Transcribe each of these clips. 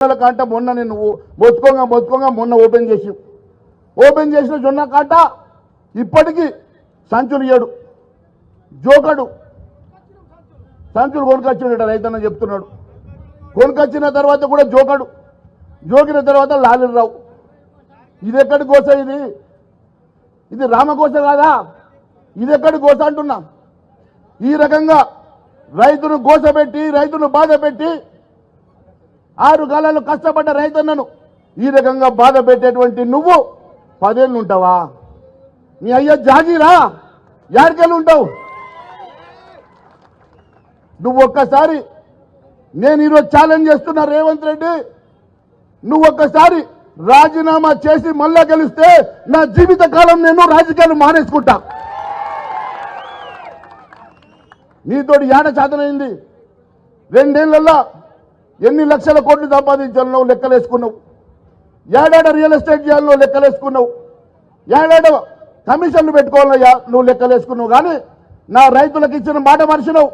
కాంట మొన్న నేను మొత్తుకోగా మొన్న ఓపెన్ చేసిన జొన్న కాంట ఇప్పటికీ సంచులు ఇయ్యడు, జోకడు. సంచులు కొనుకొచ్చినట్టు రైతన్న చెప్తున్నాడు. కొనుకొచ్చిన తర్వాత కూడా జోకడు, జోకిన తర్వాత లాలీలు రావు. ఇది ఎక్కడి గోస? ఇది రామకోస కాదా? ఇది ఎక్కడి గోస అంటున్నా. ఈ రకంగా రైతును గోసపెట్టి, రైతును బాధ పెట్టి, 6 కాలాలు కష్టపడ్డ రైతన్నను ఈ రకంగా బాధ పెట్టేటువంటి నువ్వు 10 ఏళ్ళు ఉంటావా? నీ అయ్యా జాగీరా, యాడికెళ్ళి ఉంటావు నువ్వు? ఒక్కసారి నేను ఈరోజు ఛాలెంజ్ చేస్తున్నా రేవంత్ రెడ్డి, నువ్వు ఒక్కసారి రాజీనామా చేసి మళ్ళా గెలిస్తే నా జీవిత కాలం నేను రాజకీయాలు మానేసుకుంటా. నీతోటి ఏడ సాధనైంది? 2 ఏళ్లలో ఎన్ని లక్షల కోట్లు సంపాదించాలో లెక్కలేసుకున్నావు, ఏడాడ రియల్ ఎస్టేట్ చేయాలో లెక్కలేసుకున్నావు, ఏడాడ కమిషన్లు పెట్టుకోవాలయ్యా నువ్వు లెక్కలేసుకున్నావు. కానీ నా రైతులకు ఇచ్చిన మాట మర్చినావు,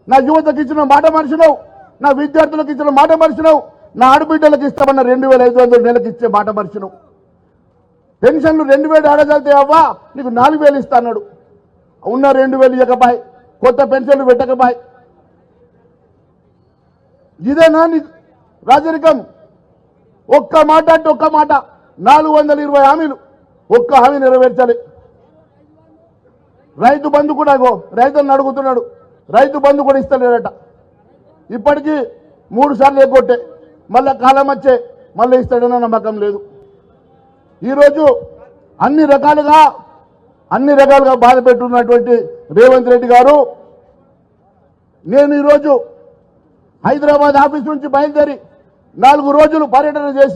నా యువతకు ఇచ్చిన మాట మర్చినావు, నా విద్యార్థులకు ఇచ్చిన మాట మర్చినావు, నా ఆడబిడ్డలకు ఇస్తామన్న 2500 నెలకు ఇచ్చే మాట మర్చినావు. పెన్షన్లు 2000 ఆడగలితే అవ్వా నీకు 4000 ఇస్తా అన్నాడు. ఉన్న 2000 ఇవ్వకపాయ్, కొత్త పెన్షన్లు పెట్టకపాయ్. ఇదేనా నీ రాజరికం? ఒక్క మాట అంటే ఒక్క మాట, 420 హామీలు, ఒక్క హామీ నెరవేర్చాలి. రైతు బంధు కూడా రైతులను అడుగుతున్నాడు, రైతు బంధు కూడా ఇస్తలేడట. ఇప్పటికీ 3 సార్లు ఎగ్గొట్టే, మళ్ళా కాలం వచ్చే మళ్ళీ ఇస్తాడన్న నమ్మకం లేదు. ఈరోజు అన్ని రకాలుగా బాధ పెట్టున్నటువంటి రేవంత్ రెడ్డి గారు, నేను ఈరోజు హైదరాబాద్ ఆఫీస్ నుంచి బయలుదేరి 4 రోజులు పర్యటన చేసి